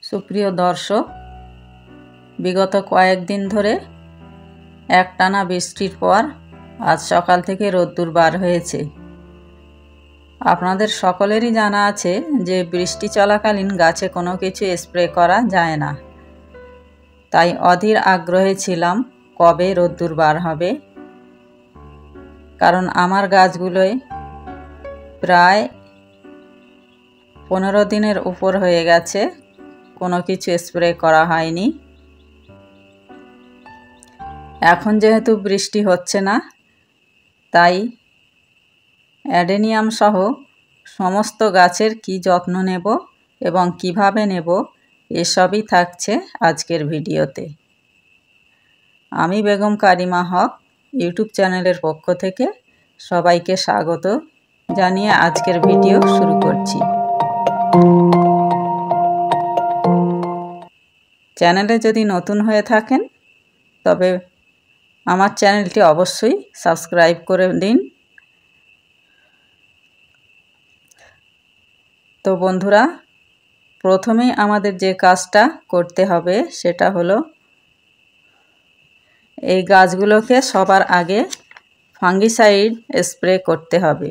সুপ্রিয় দর্শক, বিগত কয়েকদিন ধরে একটানা বৃষ্টির পর আজ সকাল থেকে রোদ্দুর বার হয়েছে। আপনাদের সকলেরই জানা আছে যে বৃষ্টি চলাকালীন গাছে কোনো কিছু স্প্রে করা যায় না। তাই অধীর আগ্রহে ছিলাম কবে রোদ্দুর বার হবে, কারণ আমার গাছগুলোয় প্রায় 15 দিনের উপর হয়ে গেছে কোনো কিছু স্প্রে করা হয়নি। এখন যেহেতু বৃষ্টি হচ্ছে না, তাই অ্যাডেনিয়াম সহ সমস্ত গাছের কি যত্ন নেব এবং কিভাবে নেব এসবই থাকছে আজকের ভিডিওতে। আমি বেগম কারিমা হক ইউটিউব চ্যানেলের পক্ষ থেকে সবাইকে স্বাগত জানিয়ে আজকের ভিডিও শুরু করছি। চ্যানেলে যদি নতুন হয়ে থাকেন তবে আমার চ্যানেলটি অবশ্যই সাবস্ক্রাইব করে দিন। তো বন্ধুরা, প্রথমেই আমাদের যে কাজটা করতে হবে সেটা হলো এই গাছগুলোকে সবার আগে ফাঙ্গিসাইড স্প্রে করতে হবে,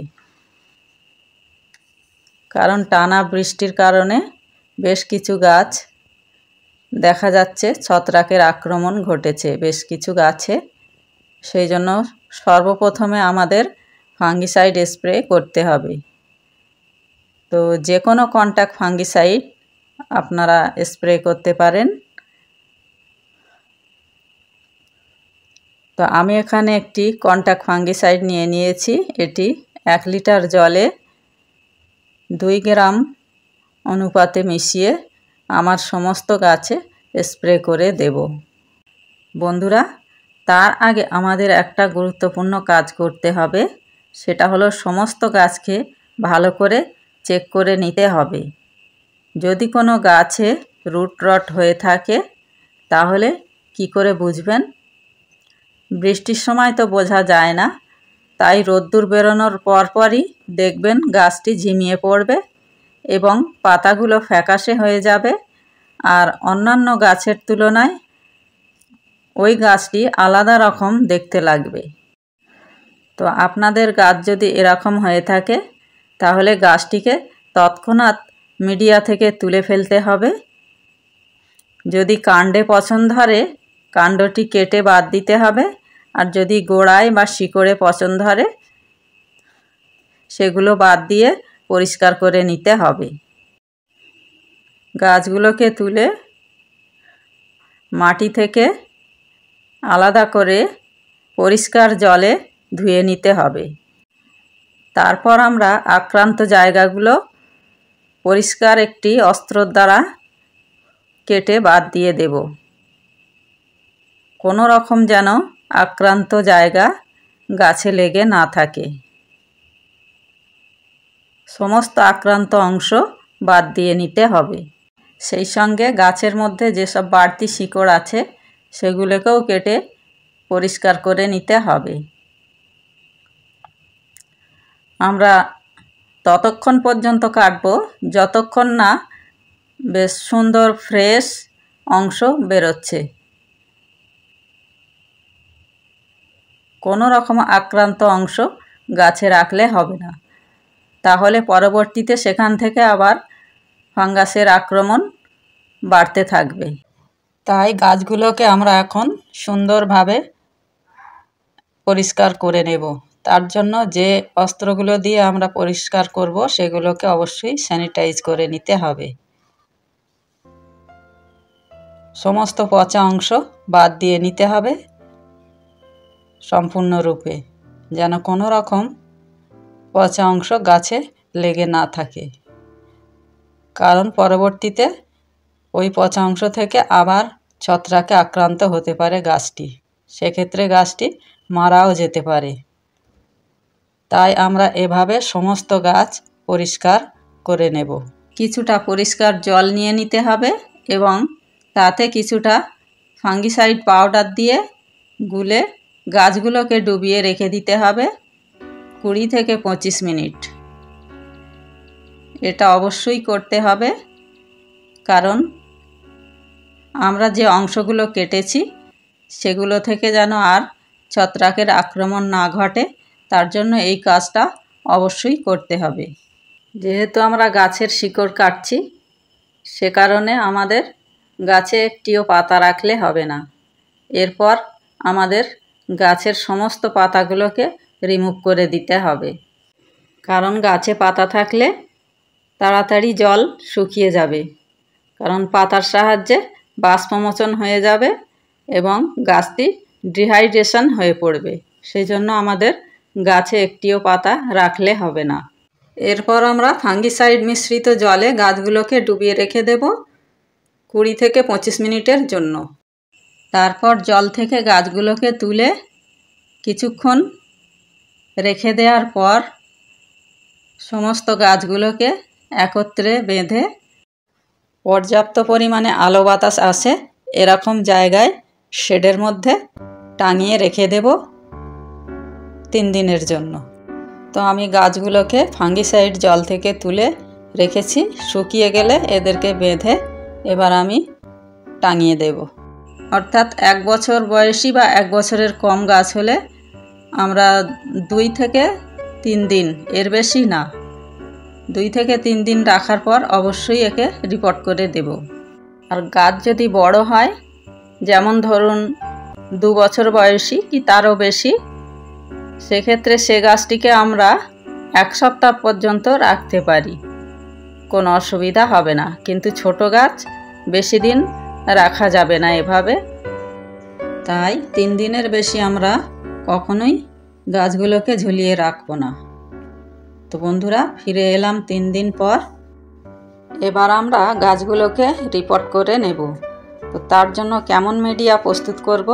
কারণ টানা বৃষ্টির কারণে বেশ কিছু গাছ দেখা যাচ্ছে ছত্রাকের আক্রমণ ঘটেছে বেশ কিছু গাছে। সেই জন্য সর্বপ্রথমে আমাদের ফাঙ্গিসাইড স্প্রে করতে হবে। তো যে কোনো কন্ট্যাক্ট ফাঙ্গিসাইড আপনারা স্প্রে করতে পারেন। তো আমি এখানে একটি কন্ট্যাক্ট ফাঙ্গিসাইড নিয়ে নিয়েছি। এটি 1 লিটার জলে 2 গ্রাম অনুপাতে মিশিয়ে আমার সমস্ত গাছে স্প্রে করে দেব। বন্ধুরা, তার আগে আমাদের একটা গুরুত্বপূর্ণ কাজ করতে হবে, সেটা হলো সমস্ত গাছকে ভালো করে চেক করে নিতে হবে। যদি কোনো গাছে রুট রট হয়ে থাকে তাহলে কি করে বুঝবেন? বৃষ্টির সময় তো বোঝা যায় না, তাই রোদ্দুর বেরোনোর পরপরই দেখবেন গাছটি ঝিমিয়ে পড়বে এবং পাতাগুলো ফ্যাকাশে হয়ে যাবে, আর অন্যান্য গাছের তুলনায় ওই গাছটি আলাদা রকম দেখতে লাগবে। তো আপনাদের গাছ যদি এরকম হয়ে থাকে তাহলে গাছটিকে তৎক্ষণাৎ মিডিয়া থেকে তুলে ফেলতে হবে। যদি কাণ্ডে পছন্দ ধরে কাণ্ডটি কেটে বাদ দিতে হবে, আর যদি গোড়ায় বা শিকড়ে পছন্দ ধরে সেগুলো বাদ দিয়ে পরিষ্কার করে নিতে হবে। গাছগুলোকে তুলে মাটি থেকে আলাদা করে পরিষ্কার জলে ধুয়ে নিতে হবে। তারপর আমরা আক্রান্ত জায়গাগুলো পরিষ্কার একটি অস্ত্রের দ্বারা কেটে বাদ দিয়ে দেব। কোনো রকম যেন আক্রান্ত জায়গা গাছে লেগে না থাকে। সমস্ত আক্রান্ত অংশ বাদ দিয়ে নিতে হবে। সেই সঙ্গে গাছের মধ্যে যেসব বাড়তি শিকড় আছে সেগুলোকেও কেটে পরিষ্কার করে নিতে হবে। আমরা ততক্ষণ পর্যন্ত কাটবো যতক্ষণ না বেশ সুন্দর ফ্রেশ অংশ বেরোচ্ছে। কোনো রকম আক্রান্ত অংশ গাছে রাখলে হবে না, তাহলে পরবর্তীতে সেখান থেকে আবার ফাঙ্গাসের আক্রমণ বাড়তে থাকবে। তাই গাছগুলোকে আমরা এখন সুন্দরভাবে পরিষ্কার করে নেব। তার জন্য যে অস্ত্রগুলো দিয়ে আমরা পরিষ্কার করব সেগুলোকে অবশ্যই স্যানিটাইজ করে নিতে হবে। সমস্ত পচা অংশ বাদ দিয়ে নিতে হবে সম্পূর্ণরূপে, যেন কোনো রকম পচা অংশ গাছে লেগে না থাকে, কারণ পরবর্তীতে ওই পচা অংশ থেকে আবার ছত্রাকে আক্রান্ত হতে পারে গাছটি, সেক্ষেত্রে গাছটি মারাও যেতে পারে। তাই আমরা এভাবে সমস্ত গাছ পরিষ্কার করে নেব। কিছুটা পরিষ্কার জল নিয়ে নিতে হবে এবং তাতে কিছুটা ফাঙ্গিসাইড পাউডার দিয়ে গুলে গাছগুলোকে ডুবিয়ে রেখে দিতে হবে 20 থেকে 25 মিনিট। এটা অবশ্যই করতে হবে, কারণ আমরা যে অংশগুলো কেটেছি সেগুলো থেকে যেন আর ছত্রাকের আক্রমণ না ঘটে, তার জন্য এই কাজটা অবশ্যই করতে হবে। যেহেতু আমরা গাছের শিকড় কাটছি, সে কারণে আমাদের গাছে একটিও পাতা রাখলে হবে না। এরপর আমাদের গাছের সমস্ত পাতাগুলোকে রিমুভ করে দিতে হবে, কারণ গাছে পাতা থাকলে তাড়াতাড়ি জল শুকিয়ে যাবে, কারণ পাতার সাহায্যে বাষ্পমোচন হয়ে যাবে এবং গাছটি ডিহাইড্রেশন হয়ে পড়বে। সেই জন্য আমাদের গাছে একটিও পাতা রাখলে হবে না। এরপর আমরা ফাঙ্গিসাইড মিশ্রিত জলে গাছগুলোকে ডুবিয়ে রেখে দেব 20 থেকে 25 মিনিটের জন্য। তারপর জল থেকে গাছগুলোকে তুলে কিছুক্ষণ রেখে দেওয়ার পর সমস্ত গাছগুলোকে একত্রে বেঁধে পর্যাপ্ত পরিমাণে আলো বাতাস আসে এরকম জায়গায় শেডের মধ্যে টাঙিয়ে রেখে দেব 3 দিনের জন্য। তো আমি গাছগুলোকে ফাঙ্গিসাইড জল থেকে তুলে রেখেছি, শুকিয়ে গেলে এদেরকে বেঁধে এবার আমি টাঙিয়ে দেব। অর্থাৎ 1 বছর বয়সী বা 1 বছরের কম গাছ হলে আমরা 2 থেকে 3 দিন, এর বেশি না, 2 থেকে 3 দিন রাখার পর অবশ্যই একে রিপোর্ট করে দেব। আর গাছ যদি বড় হয়, যেমন ধরুন 2 বছর বয়সী কি তারও বেশি, সেক্ষেত্রে সে গাছটিকে আমরা 1 সপ্তাহ পর্যন্ত রাখতে পারি, কোনো অসুবিধা হবে না। কিন্তু ছোট গাছ বেশি দিন রাখা যাবে না এভাবে। তাই 3 দিনের বেশি আমরা কখনোই গাছগুলোকে ঝুলিয়ে রাখবো না। তো বন্ধুরা, ফিরে এলাম 3 দিন পর। এবার আমরা গাছগুলোকে রিপোর্ট করে নেব। তো তার জন্য কেমন মিডিয়া প্রস্তুত করব?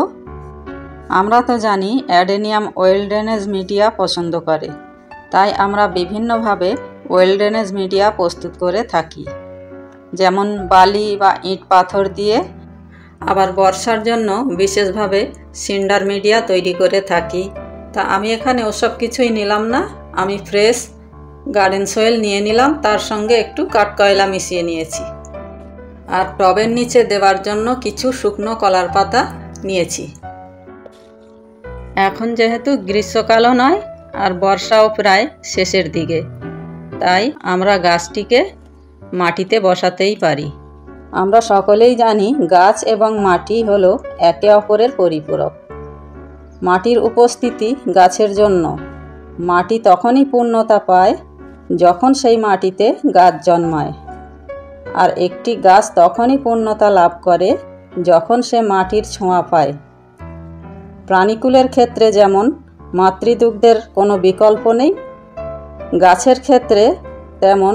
আমরা তো জানি অ্যাডেনিয়াম ওয়েল ড্রেনেজ মিডিয়া পছন্দ করে, তাই আমরা বিভিন্নভাবে ওয়েল ড্রেনেজ মিডিয়া প্রস্তুত করে থাকি, যেমন বালি বা ইট পাথর দিয়ে। আবার বর্ষার জন্য বিশেষভাবে সিন্ডার মিডিয়া তৈরি করে থাকি। তা আমি এখানে ওসব কিছুই নিলাম না, আমি ফ্রেশ গার্ডেন সয়েল নিয়ে নিলাম, তার সঙ্গে একটু কাঠকয়লা মিশিয়ে নিয়েছি। আর টবের নিচে দেওয়ার জন্য কিছু শুকনো কলার পাতা নিয়েছি। এখন যেহেতু গ্রীষ্মকালও নয় আর বর্ষাও প্রায় শেষের দিকে, তাই আমরা গাছটিকে মাটিতে বসাতেই পারি। আমরা সকলেই জানি গাছ এবং মাটি হলো একে অপরের পরিপূরক। মাটির উপস্থিতি গাছের জন্য। মাটি তখনই পূর্ণতা পায় যখন সেই মাটিতে গাছ জন্মায়, আর একটি গাছ তখনই পূর্ণতা লাভ করে যখন সে মাটির ছোঁয়া পায়। প্রাণীকুলের ক্ষেত্রে যেমন মাতৃদুগ্ধের কোনো বিকল্প নেই, গাছের ক্ষেত্রে তেমন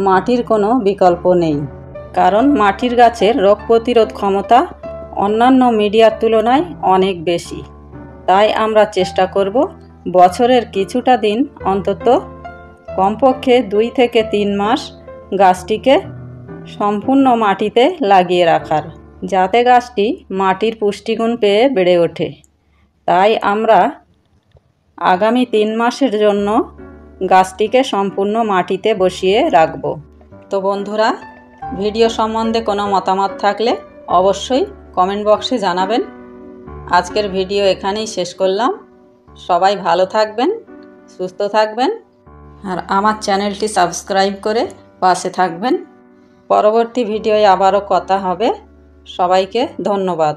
মাটির কোনো বিকল্প নেই, কারণ মাটির গাছের রোগ প্রতিরোধ ক্ষমতা অন্যান্য মিডিয়ার তুলনায় অনেক বেশি। তাই আমরা চেষ্টা করব বছরের কিছুটা দিন অন্তত কমপক্ষে 2 থেকে 3 মাস গাছটিকে সম্পূর্ণ মাটিতে লাগিয়ে রাখার, যাতে গাছটি মাটির পুষ্টিগুণ পেয়ে বেড়ে ওঠে। তাই আমরা আগামী 3 মাসের জন্য গাছটিকে সম্পূর্ণ মাটিতে বসিয়ে রাখব। তো বন্ধুরা, ভিডিও সম্বন্ধে কোনো মতামত থাকলে অবশ্যই কমেন্ট বক্সে জানাবেন। আজকের ভিডিও এখানেই শেষ করলাম। সবাই ভালো থাকবেন, সুস্থ থাকবেন, আর আমার চ্যানেলটি সাবস্ক্রাইব করে পাশে থাকবেন। পরবর্তী ভিডিওয় আবারও কথা হবে। সবাইকে ধন্যবাদ।